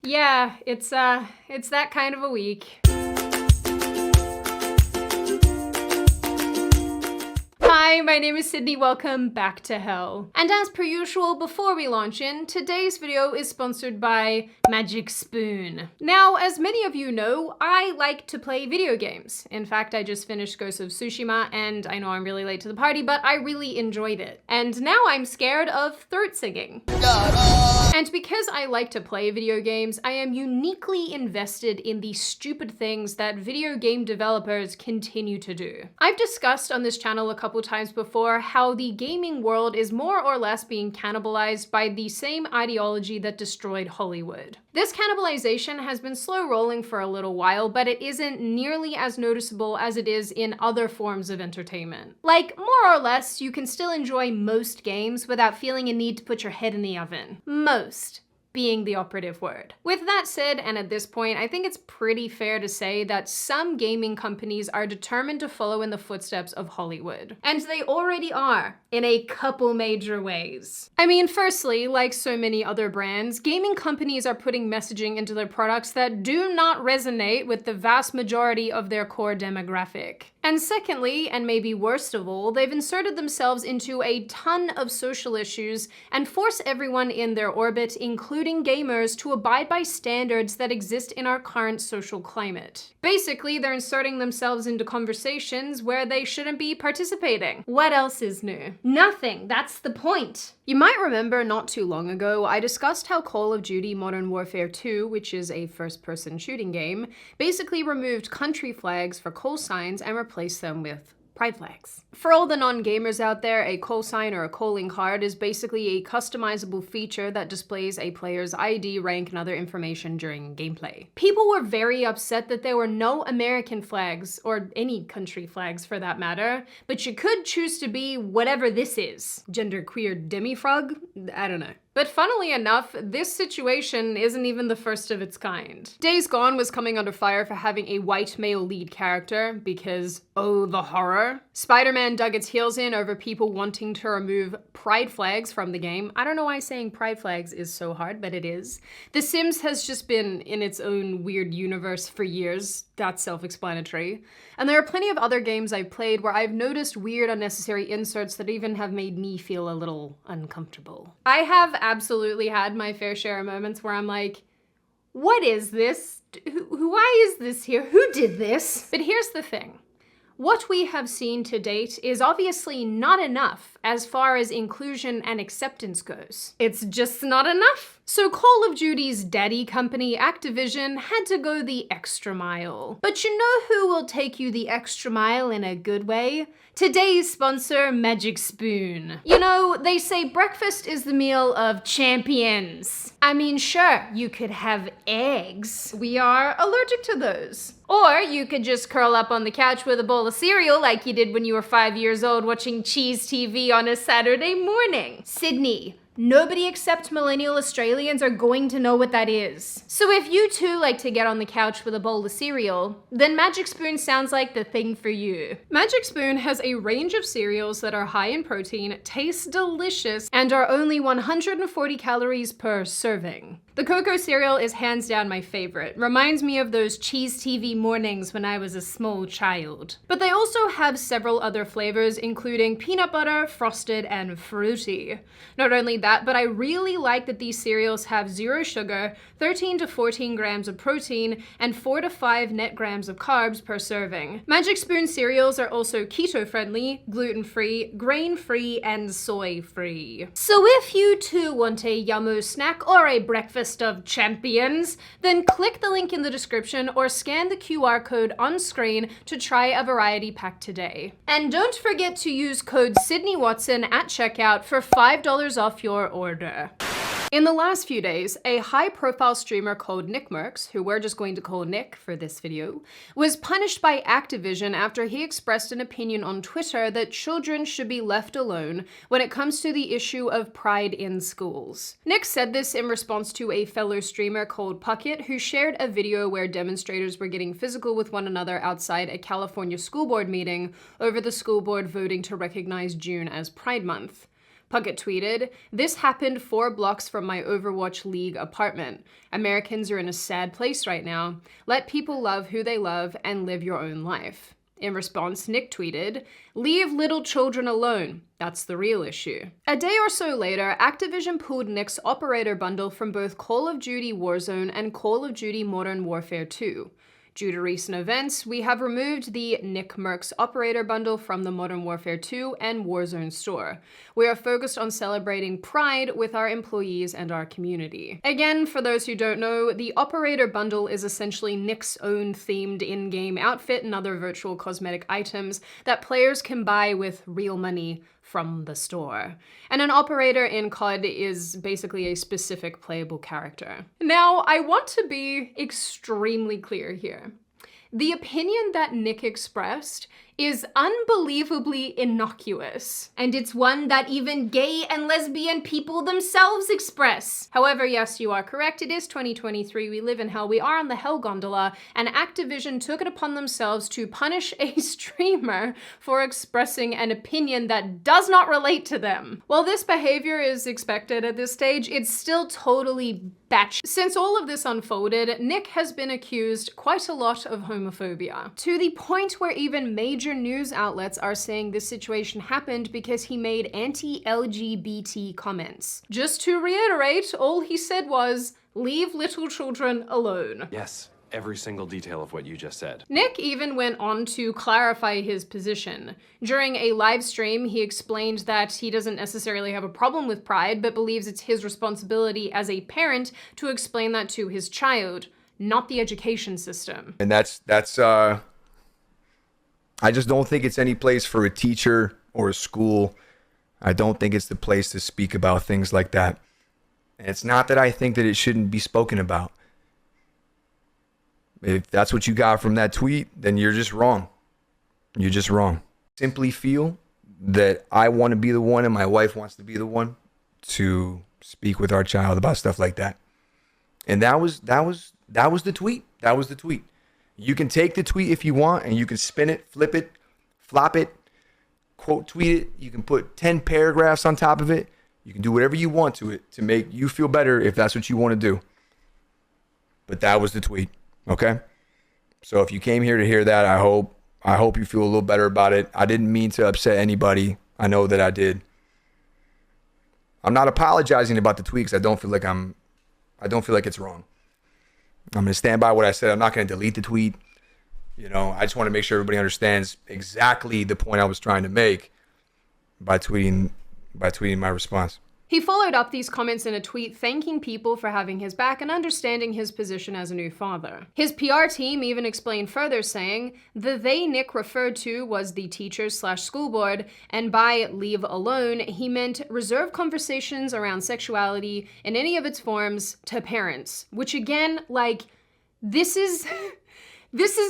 Yeah, it's that kind of a week. Hi, my name is Sydney, welcome back to hell. And as per usual, before we launch in, today's video is sponsored by Magic Spoon. Now, as many of you know, I like to play video games. In fact, I just finished Ghost of Tsushima, and I know I'm really late to the party, but I really enjoyed it. And now I'm scared of throat singing. And because I like to play video games, I am uniquely invested in the stupid things that video game developers continue to do. I've discussed on this channel a couple times before how the gaming world is more or less being cannibalized by the same ideology that destroyed Hollywood. This cannibalization has been slow rolling for a little while, but it isn't nearly as noticeable as it is in other forms of entertainment. Like, more or less, you can still enjoy most games without feeling a need to put your head in the oven. Most being the operative word. With that said, and at this point, I think it's pretty fair to say that some gaming companies are determined to follow in the footsteps of Hollywood. And they already are, in a couple major ways. I mean, firstly, like so many other brands, gaming companies are putting messaging into their products that do not resonate with the vast majority of their core demographic. And secondly, and maybe worst of all, they've inserted themselves into a ton of social issues and force everyone in their orbit, including gamers, to abide by standards that exist in our current social climate. Basically, they're inserting themselves into conversations where they shouldn't be participating. What else is new? Nothing, that's the point. You might remember not too long ago, I discussed how Call of Duty Modern Warfare 2, which is a first-person shooting game, basically removed country flags for call signs and replaced them with pride flags. For all the non-gamers out there, a call sign or a calling card is basically a customizable feature that displays a player's ID, rank, and other information during gameplay. People were very upset that there were no American flags, or any country flags for that matter, but you could choose to be whatever this is. Genderqueer demifrog? I don't know. But funnily enough, this situation isn't even the first of its kind. Days Gone was coming under fire for having a white male lead character because, oh, the horror. Spider-Man dug its heels in over people wanting to remove pride flags from the game. I don't know why saying pride flags is so hard, but it is. The Sims has just been in its own weird universe for years. That's self-explanatory. And there are plenty of other games I've played where I've noticed weird, unnecessary inserts that even have made me feel a little uncomfortable. I have absolutely had my fair share of moments where I'm like, what is this? Why is this here? Who did this? But here's the thing. What we have seen to date is obviously not enough as far as inclusion and acceptance goes. It's just not enough. So Call of Duty's daddy company, Activision, had to go the extra mile. But you know who will take you the extra mile in a good way? Today's sponsor, Magic Spoon. You know, they say breakfast is the meal of champions. I mean, sure, you could have eggs. We are allergic to those. Or you could just curl up on the couch with a bowl of cereal like you did when you were 5 years old watching Cheese TV on a Saturday morning. Sydney, nobody except millennial Australians are going to know what that is. So if you too like to get on the couch with a bowl of cereal, then Magic Spoon sounds like the thing for you. Magic Spoon has a range of cereals that are high in protein, taste delicious, and are only 140 calories per serving. The cocoa cereal is hands down my favorite. Reminds me of those Cheese TV mornings when I was a small child. But they also have several other flavors, including peanut butter, frosted, and fruity. Not only that, but I really like that these cereals have 0 sugar, 13 to 14 grams of protein, and 4 to 5 net grams of carbs per serving. Magic Spoon cereals are also keto-friendly, gluten-free, grain-free, and soy-free. So if you too want a yummo snack or a breakfast of champions, then click the link in the description or scan the QR code on screen to try a variety pack today. And don't forget to use code Sydney Watson at checkout for $5 off your order. In the last few days, a high-profile streamer called Nickmercs, who we're just going to call Nick for this video, was punished by Activision after he expressed an opinion on Twitter that children should be left alone when it comes to the issue of pride in schools. Nick said this in response to a fellow streamer called Puckett, who shared a video where demonstrators were getting physical with one another outside a California school board meeting over the school board voting to recognize June as Pride Month. Puckett tweeted, "This happened 4 blocks from my Overwatch League apartment. Americans are in a sad place right now. Let people love who they love and live your own life." In response, Nick tweeted, "Leave little children alone. That's the real issue." A day or so later, Activision pulled Nick's operator bundle from both Call of Duty Warzone and Call of Duty Modern Warfare 2. Due to recent events, we have removed the Nickmercs operator bundle from the Modern Warfare 2 and Warzone store. We are focused on celebrating Pride with our employees and our community. Again, for those who don't know, the operator bundle is essentially Nick's own themed in-game outfit and other virtual cosmetic items that players can buy with real money from the store. And an operator in COD is basically a specific playable character. Now, I want to be extremely clear here. The opinion that Nick expressed is unbelievably innocuous, and it's one that even gay and lesbian people themselves express. However, yes, you are correct, it is 2023, we live in hell, we are on the hell gondola, and Activision took it upon themselves to punish a streamer for expressing an opinion that does not relate to them. While this behavior is expected at this stage, it's still totally batshit. Since all of this unfolded, Nick has been accused quite a lot of homophobia, to the point where even major news outlets are saying this situation happened because he made anti-LGBT comments. Just to reiterate, all he said was, "Leave little children alone." Yes, every single detail of what you just said. Nick even went on to clarify his position. During a live stream, he explained that he doesn't necessarily have a problem with Pride, but believes it's his responsibility as a parent to explain that to his child, not the education system. And that's I just don't think it's any place for a teacher or a school. I don't think it's the place to speak about things like that. And it's not that I think that it shouldn't be spoken about. If that's what you got from that tweet, then you're just wrong. You're just wrong. Simply feel that I want to be the one and my wife wants to be the one to speak with our child about stuff like that. And that was the tweet. That was the tweet. You can take the tweet if you want and you can spin it, flip it, flop it, quote tweet it. You can put 10 paragraphs on top of it. You can do whatever you want to it to make you feel better if that's what you want to do. But that was the tweet, okay? So if you came here to hear that, I hope you feel a little better about it. I didn't mean to upset anybody. I know that I did. I'm not apologizing about the tweet because I don't feel like it's wrong. I'm going to stand by what I said. I'm not going to delete the tweet. I just want to make sure everybody understands exactly the point I was trying to make by tweeting my response. He followed up these comments in a tweet thanking people for having his back and understanding his position as a new father. His PR team even explained further, saying, "The they Nick referred to was the teachers/school board, and by leave alone, he meant reserve conversations around sexuality in any of its forms to parents." Which again, this is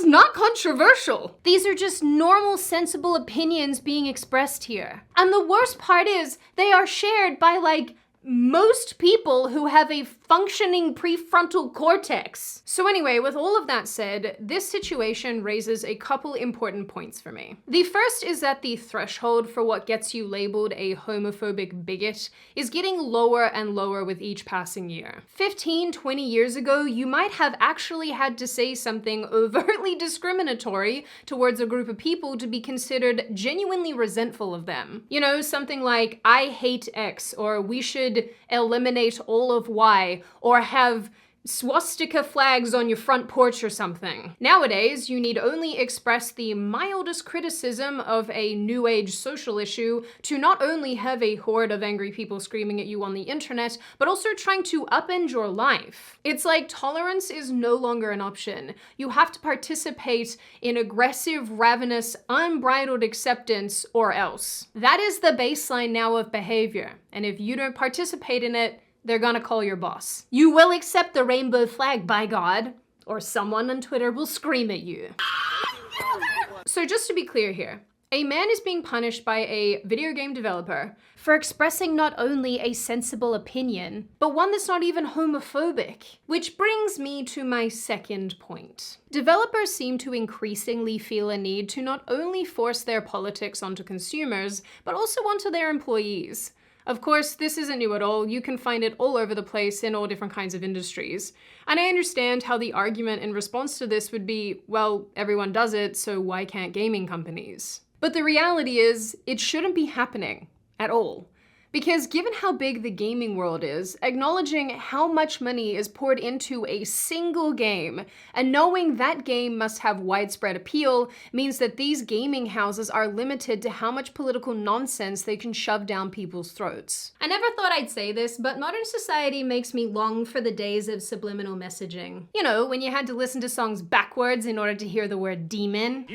not controversial. These are just normal, sensible opinions being expressed here. And the worst part is, they are shared by, most people who have a functioning prefrontal cortex. So anyway, with all of that said, this situation raises a couple important points for me. The first is that the threshold for what gets you labeled a homophobic bigot is getting lower and lower with each passing year. 15, 20 years ago, you might have actually had to say something overtly discriminatory towards a group of people to be considered genuinely resentful of them. Something like, "I hate X," or "we should eliminate all of Y," or have swastika flags on your front porch or something. Nowadays, you need only express the mildest criticism of a new age social issue to not only have a horde of angry people screaming at you on the internet, but also trying to upend your life. It's like tolerance is no longer an option. You have to participate in aggressive, ravenous, unbridled acceptance or else. That is the baseline now of behavior, and if you don't participate in it, they're gonna call your boss. You will accept the rainbow flag, by God, or someone on Twitter will scream at you. So just to be clear here, a man is being punished by a video game developer for expressing not only a sensible opinion, but one that's not even homophobic. Which brings me to my second point. Developers seem to increasingly feel a need to not only force their politics onto consumers, but also onto their employees. Of course, this isn't new at all. You can find it all over the place in all different kinds of industries. And I understand how the argument in response to this would be, well, everyone does it, so why can't gaming companies? But the reality is, it shouldn't be happening at all. Because given how big the gaming world is, acknowledging how much money is poured into a single game, and knowing that game must have widespread appeal, means that these gaming houses are limited to how much political nonsense they can shove down people's throats. I never thought I'd say this, but modern society makes me long for the days of subliminal messaging. You know, when you had to listen to songs backwards in order to hear the word demon.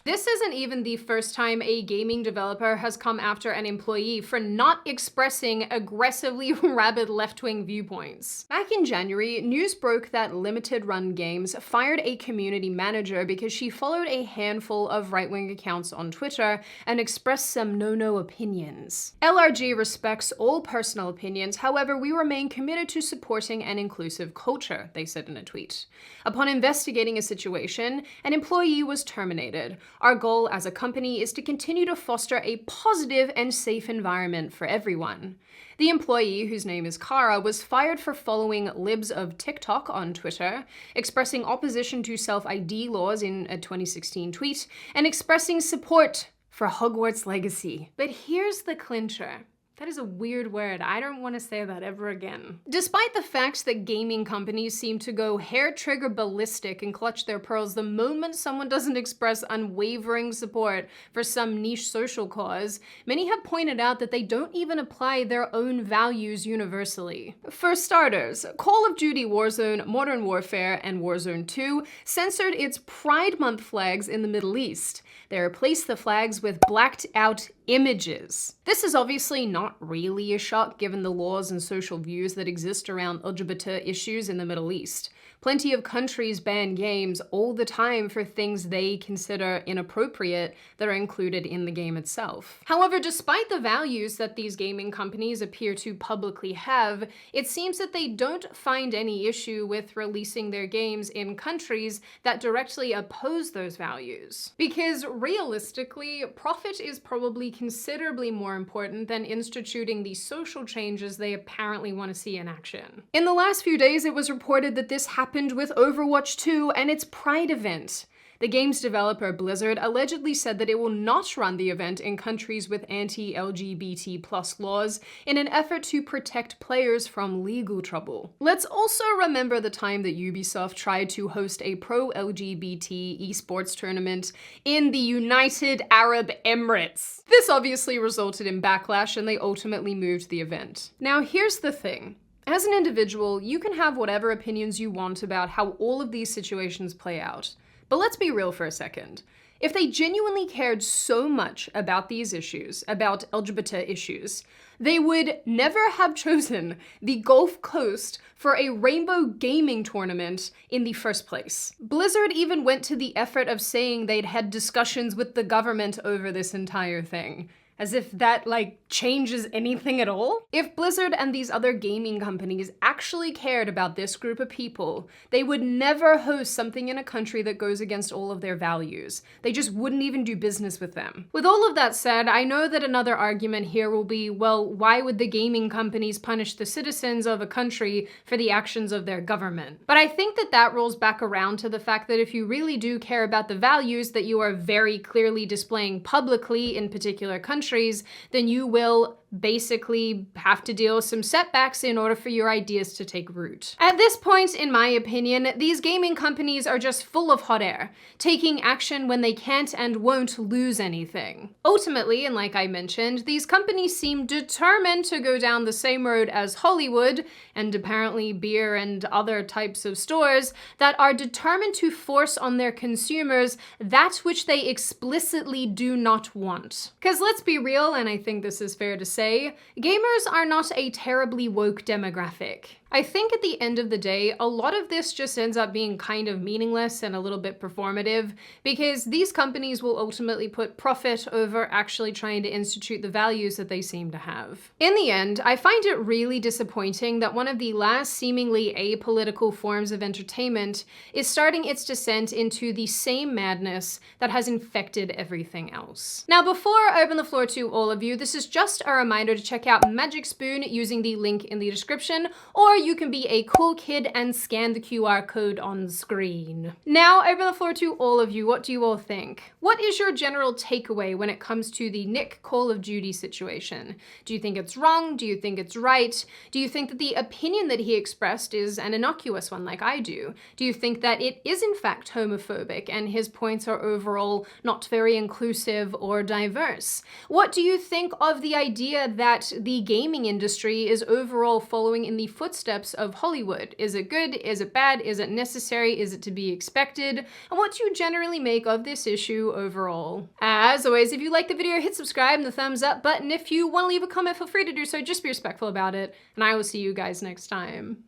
This isn't even the first time a gaming developer has come after an employee for not expressing aggressively rabid left-wing viewpoints. Back in January, news broke that Limited Run Games fired a community manager because she followed a handful of right-wing accounts on Twitter and expressed some no-no opinions. LRG respects all personal opinions, however, we remain committed to supporting an inclusive culture, they said in a tweet. Upon investigating a situation, an employee was terminated. Our goal as a company is to continue to foster a positive and safe environment for everyone. The employee, whose name is Kara, was fired for following libs of TikTok on Twitter, expressing opposition to self-ID laws in a 2016 tweet, and expressing support for Hogwarts Legacy. But here's the clincher. That is a weird word. I don't want to say that ever again. Despite the fact that gaming companies seem to go hair-trigger ballistic and clutch their pearls the moment someone doesn't express unwavering support for some niche social cause, many have pointed out that they don't even apply their own values universally. For starters, Call of Duty Warzone, Modern Warfare, and Warzone 2 censored its Pride Month flags in the Middle East. They replaced the flags with blacked-out images. This is obviously not really a shock given the laws and social views that exist around LGBT issues in the Middle East. Plenty of countries ban games all the time for things they consider inappropriate that are included in the game itself. However, despite the values that these gaming companies appear to publicly have, it seems that they don't find any issue with releasing their games in countries that directly oppose those values. Because realistically, profit is probably considerably more important than instituting the social changes they apparently want to see in action. In the last few days, it was reported that this happened with Overwatch 2 and its Pride event. The game's developer, Blizzard, allegedly said that it will not run the event in countries with anti-LGBT+ laws in an effort to protect players from legal trouble. Let's also remember the time that Ubisoft tried to host a pro-LGBT esports tournament in the United Arab Emirates. This obviously resulted in backlash and they ultimately moved the event. Now here's the thing. As an individual, you can have whatever opinions you want about how all of these situations play out. But let's be real for a second. If they genuinely cared so much about these issues, about LGBT issues, they would never have chosen the Gulf Coast for a rainbow gaming tournament in the first place. Blizzard even went to the effort of saying they'd had discussions with the government over this entire thing. As if that, changes anything at all? If Blizzard and these other gaming companies actually cared about this group of people, they would never host something in a country that goes against all of their values. They just wouldn't even do business with them. With all of that said, I know that another argument here will be, well, why would the gaming companies punish the citizens of a country for the actions of their government? But I think that that rolls back around to the fact that if you really do care about the values that you are very clearly displaying publicly in particular countries, then you will basically have to deal with some setbacks in order for your ideas to take root. At this point, in my opinion, these gaming companies are just full of hot air, taking action when they can't and won't lose anything. Ultimately, and like I mentioned, these companies seem determined to go down the same road as Hollywood, and apparently beer and other types of stores, that are determined to force on their consumers that which they explicitly do not want. Because let's be real, and I think this is fair to say, say, gamers are not a terribly woke demographic. I think at the end of the day, a lot of this just ends up being kind of meaningless and a little bit performative, because these companies will ultimately put profit over actually trying to institute the values that they seem to have. In the end, I find it really disappointing that one of the last seemingly apolitical forms of entertainment is starting its descent into the same madness that has infected everything else. Now, before I open the floor to all of you, this is just a reminder to check out Magic Spoon using the link in the description, or you can be a cool kid and scan the QR code on screen. Now, I open the floor to all of you. What do you all think? What is your general takeaway when it comes to the Nick Call of Duty situation? Do you think it's wrong? Do you think it's right? Do you think that the opinion that he expressed is an innocuous one like I do? Do you think that it is in fact homophobic and his points are overall not very inclusive or diverse? What do you think of the idea that the gaming industry is overall following in the footsteps of Hollywood? Is it good? Is it bad? Is it necessary? Is it to be expected? And what do you generally make of this issue overall? As always, if you like the video, hit subscribe and the thumbs up button. If you want to leave a comment, feel free to do so. Just be respectful about it. And I will see you guys next time.